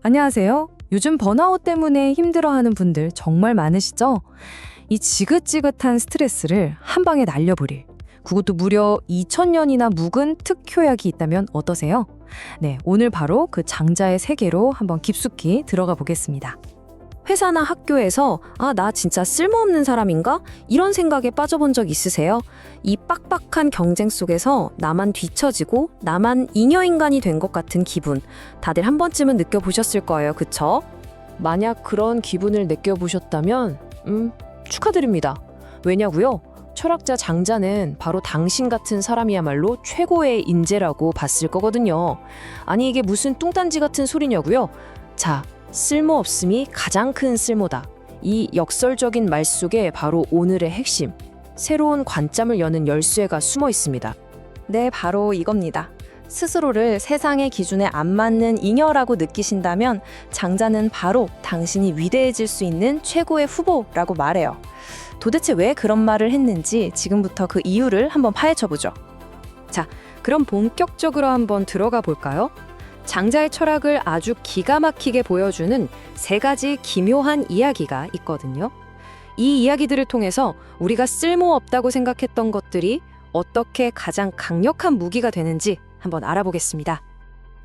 안녕하세요. 요즘 번아웃 때문에 힘들어하는 분들 정말 많으시죠? 이 지긋지긋한 스트레스를 한 방에 날려버릴, 그것도 무려 2000년이나 묵은 특효약이 있다면 어떠세요? 네, 오늘 바로 그 장자의 세계로 한번 깊숙이 들어가 보겠습니다. 회사나 학교에서 나 진짜 쓸모없는 사람인가? 이런 생각에 빠져본 적 있으세요? 이 빡빡한 경쟁 속에서 나만 뒤처지고 나만 잉여인간이 된 것 같은 기분, 다들 한 번쯤은 느껴보셨을 거예요, 그쵸? 만약 그런 기분을 느껴보셨다면 축하드립니다. 왜냐고요? 철학자 장자는 바로 당신 같은 사람이야말로 최고의 인재라고 봤을 거거든요. 아니 이게 무슨 뚱딴지 같은 소리냐고요? 자, 쓸모없음이 가장 큰 쓸모다. 이 역설적인 말 속에 바로 오늘의 핵심, 새로운 관점을 여는 열쇠가 숨어 있습니다. 네, 바로 이겁니다. 스스로를 세상의 기준에 안 맞는 잉여라고 느끼신다면 장자는 바로 당신이 위대해질 수 있는 최고의 후보라고 말해요. 도대체 왜 그런 말을 했는지 지금부터 그 이유를 한번 파헤쳐보죠. 자, 그럼 본격적으로 한번 들어가 볼까요? 장자의 철학을 아주 기가 막히게 보여주는 세 가지 기묘한 이야기가 있거든요. 이 이야기들을 통해서 우리가 쓸모없다고 생각했던 것들이 어떻게 가장 강력한 무기가 되는지 한번 알아보겠습니다.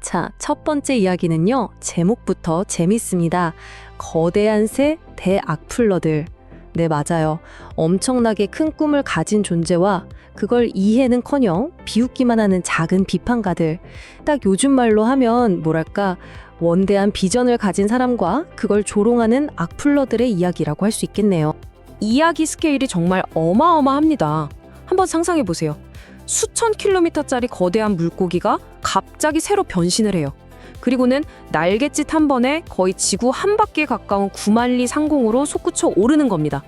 자, 첫 번째 이야기는요. 제목부터 재밌습니다. 거대한 새 대악플러들. 네, 맞아요. 엄청나게 큰 꿈을 가진 존재와 그걸 이해는커녕 비웃기만 하는 작은 비판가들. 딱 요즘 말로 하면 뭐랄까, 원대한 비전을 가진 사람과 그걸 조롱하는 악플러들의 이야기라고 할 수 있겠네요. 이야기 스케일이 정말 어마어마합니다. 한번 상상해 보세요. 수천 킬로미터짜리 거대한 물고기가 갑자기 새로 변신을 해요. 그리고는 날갯짓 한 번에 거의 지구 한 바퀴에 가까운 9만리 상공으로 솟구쳐 오르는 겁니다.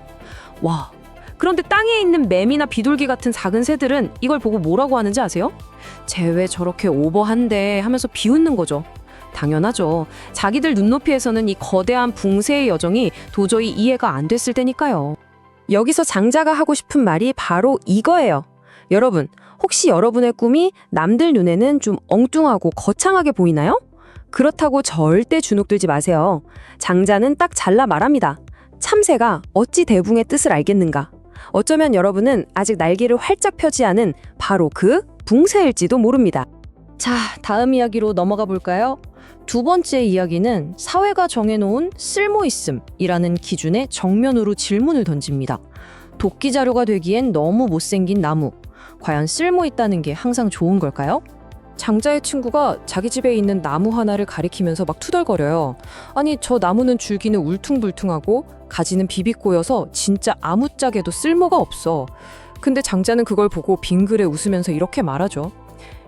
와, 그런데 땅에 있는 매미나 비둘기 같은 작은 새들은 이걸 보고 뭐라고 하는지 아세요? 쟤 왜 저렇게 오버한데 하면서 비웃는 거죠. 당연하죠. 자기들 눈높이에서는 이 거대한 붕새의 여정이 도저히 이해가 안 됐을 테니까요. 여기서 장자가 하고 싶은 말이 바로 이거예요. 여러분, 혹시 여러분의 꿈이 남들 눈에는 좀 엉뚱하고 거창하게 보이나요? 그렇다고 절대 주눅들지 마세요. 장자는 딱 잘라 말합니다. 참새가 어찌 대붕의 뜻을 알겠는가? 어쩌면 여러분은 아직 날개를 활짝 펴지 않은 바로 그 붕새일지도 모릅니다. 자, 다음 이야기로 넘어가 볼까요? 두 번째 이야기는 사회가 정해놓은 쓸모있음이라는 기준에 정면으로 질문을 던집니다. 도끼 자료가 되기엔 너무 못생긴 나무. 과연 쓸모있다는 게 항상 좋은 걸까요? 장자의 친구가 자기 집에 있는 나무 하나를 가리키면서 막 투덜거려요. 아니, 저 나무는 줄기는 울퉁불퉁하고 가지는 비비꼬여서 진짜 아무짝에도 쓸모가 없어. 근데 장자는 그걸 보고 빙그레 웃으면서 이렇게 말하죠.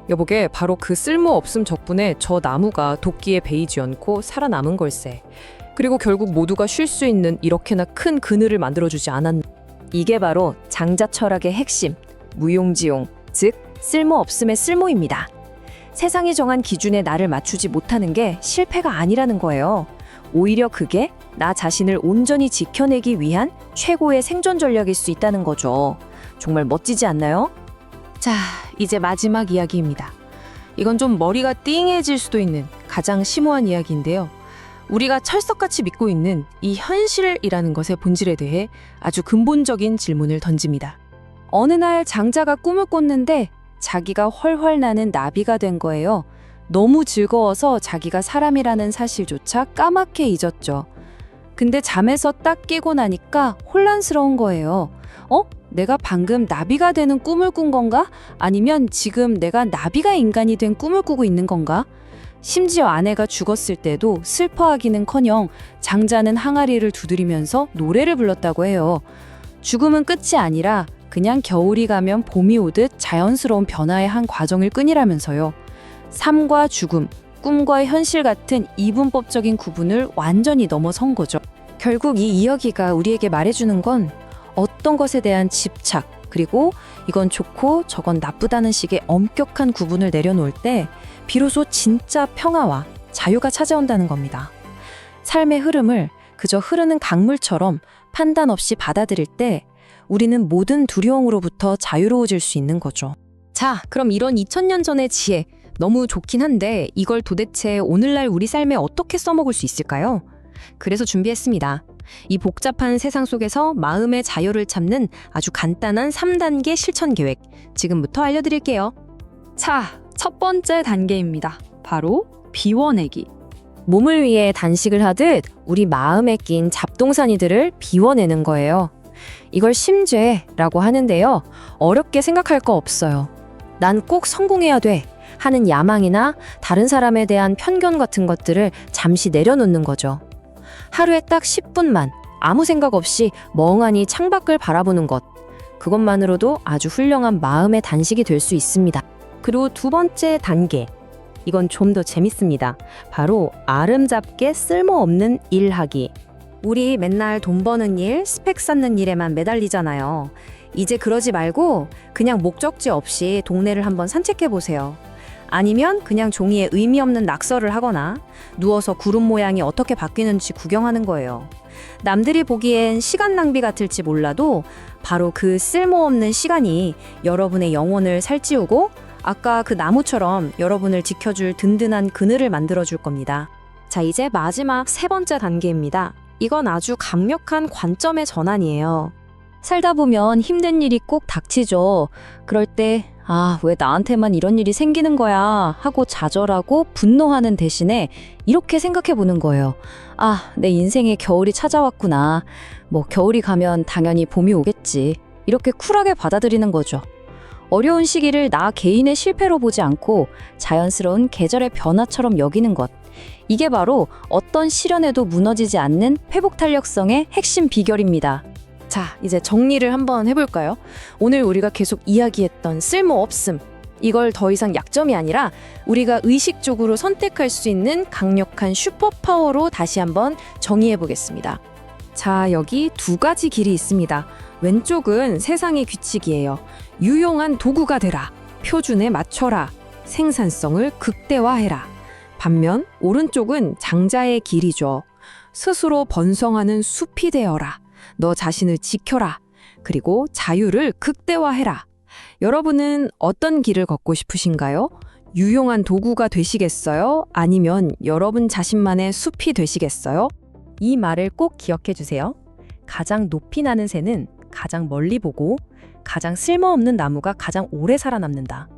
여보게, 바로 그 쓸모없음 덕분에 저 나무가 도끼에 베이지 않고 살아남은 걸세. 그리고 결국 모두가 쉴 수 있는 이렇게나 큰 그늘을 만들어주지 않았나. 이게 바로 장자 철학의 핵심, 무용지용, 즉 쓸모없음의 쓸모입니다. 세상이 정한 기준에 나를 맞추지 못하는 게 실패가 아니라는 거예요. 오히려 그게 나 자신을 온전히 지켜내기 위한 최고의 생존 전략일 수 있다는 거죠. 정말 멋지지 않나요? 자, 이제 마지막 이야기입니다. 이건 좀 머리가 띵해질 수도 있는 가장 심오한 이야기인데요. 우리가 철석같이 믿고 있는 이 현실이라는 것의 본질에 대해 아주 근본적인 질문을 던집니다. 어느 날 장자가 꿈을 꿨는데 자기가 훨훨 나는 나비가 된 거예요. 너무 즐거워서 자기가 사람이라는 사실조차 까맣게 잊었죠. 근데 잠에서 딱 깨고 나니까 혼란스러운 거예요. 내가 방금 나비가 되는 꿈을 꾼 건가? 아니면 지금 내가 나비가 인간이 된 꿈을 꾸고 있는 건가? 심지어 아내가 죽었을 때도 슬퍼하기는커녕 장자는 항아리를 두드리면서 노래를 불렀다고 해요. 죽음은 끝이 아니라 그냥 겨울이 가면 봄이 오듯 자연스러운 변화의 한 과정일 뿐이라면서요. 삶과 죽음, 꿈과 현실 같은 이분법적인 구분을 완전히 넘어선 거죠. 결국 이 이야기가 우리에게 말해주는 건 어떤 것에 대한 집착, 그리고 이건 좋고 저건 나쁘다는 식의 엄격한 구분을 내려놓을 때 비로소 진짜 평화와 자유가 찾아온다는 겁니다. 삶의 흐름을 그저 흐르는 강물처럼 판단 없이 받아들일 때 우리는 모든 두려움으로부터 자유로워질 수 있는 거죠. 자, 그럼 이런 2000년 전의 지혜, 너무 좋긴 한데 이걸 도대체 오늘날 우리 삶에 어떻게 써먹을 수 있을까요? 그래서 준비했습니다. 이 복잡한 세상 속에서 마음의 자유를 찾는 아주 간단한 3단계 실천 계획. 지금부터 알려드릴게요. 자, 첫 번째 단계입니다. 바로 비워내기. 몸을 위해 단식을 하듯 우리 마음에 낀 잡동사니들을 비워내는 거예요. 이걸 심죄라고 하는데요. 어렵게 생각할 거 없어요. 난 꼭 성공해야 돼 하는 야망이나 다른 사람에 대한 편견 같은 것들을 잠시 내려놓는 거죠. 하루에 딱 10분만 아무 생각 없이 멍하니 창밖을 바라보는 것. 그것만으로도 아주 훌륭한 마음의 단식이 될 수 있습니다. 그리고 두 번째 단계. 이건 좀 더 재밌습니다. 바로 아름잡게 쓸모없는 일하기. 우리 맨날 돈 버는 일, 스펙 쌓는 일에만 매달리잖아요. 이제 그러지 말고 그냥 목적지 없이 동네를 한번 산책해 보세요. 아니면 그냥 종이에 의미 없는 낙서를 하거나 누워서 구름 모양이 어떻게 바뀌는지 구경하는 거예요. 남들이 보기엔 시간 낭비 같을지 몰라도 바로 그 쓸모없는 시간이 여러분의 영혼을 살찌우고 아까 그 나무처럼 여러분을 지켜줄 든든한 그늘을 만들어줄 겁니다. 자, 이제 마지막 세 번째 단계입니다. 이건 아주 강력한 관점의 전환이에요. 살다 보면 힘든 일이 꼭 닥치죠. 그럴 때 왜 나한테만 이런 일이 생기는 거야 하고 좌절하고 분노하는 대신에 이렇게 생각해 보는 거예요. 내 인생에 겨울이 찾아왔구나. 겨울이 가면 당연히 봄이 오겠지. 이렇게 쿨하게 받아들이는 거죠. 어려운 시기를 나 개인의 실패로 보지 않고 자연스러운 계절의 변화처럼 여기는 것. 이게 바로 어떤 시련에도 무너지지 않는 회복 탄력성의 핵심 비결입니다. 자, 이제 정리를 한번 해볼까요? 오늘 우리가 계속 이야기했던 쓸모없음. 이걸 더 이상 약점이 아니라 우리가 의식적으로 선택할 수 있는 강력한 슈퍼파워로 다시 한번 정의해보겠습니다. 자, 여기 두 가지 길이 있습니다. 왼쪽은 세상의 규칙이에요. 유용한 도구가 되라. 표준에 맞춰라. 생산성을 극대화해라. 반면 오른쪽은 장자의 길이죠. 스스로 번성하는 숲이 되어라. 너 자신을 지켜라. 그리고 자유를 극대화해라. 여러분은 어떤 길을 걷고 싶으신가요? 유용한 도구가 되시겠어요? 아니면 여러분 자신만의 숲이 되시겠어요? 이 말을 꼭 기억해 주세요. 가장 높이 나는 새는 가장 멀리 보고 가장 쓸모없는 나무가 가장 오래 살아남는다.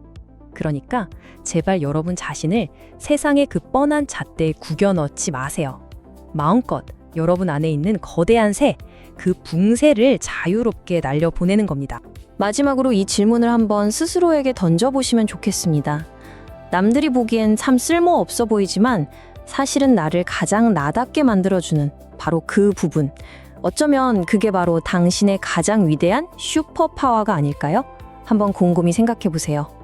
그러니까 제발 여러분 자신을 세상의 그 뻔한 잣대에 구겨 넣지 마세요. 마음껏 여러분 안에 있는 거대한 새, 그 붕새를 자유롭게 날려보내는 겁니다. 마지막으로 이 질문을 한번 스스로에게 던져보시면 좋겠습니다. 남들이 보기엔 참 쓸모없어 보이지만 사실은 나를 가장 나답게 만들어주는 바로 그 부분. 어쩌면 그게 바로 당신의 가장 위대한 슈퍼파워가 아닐까요? 한번 곰곰이 생각해 보세요.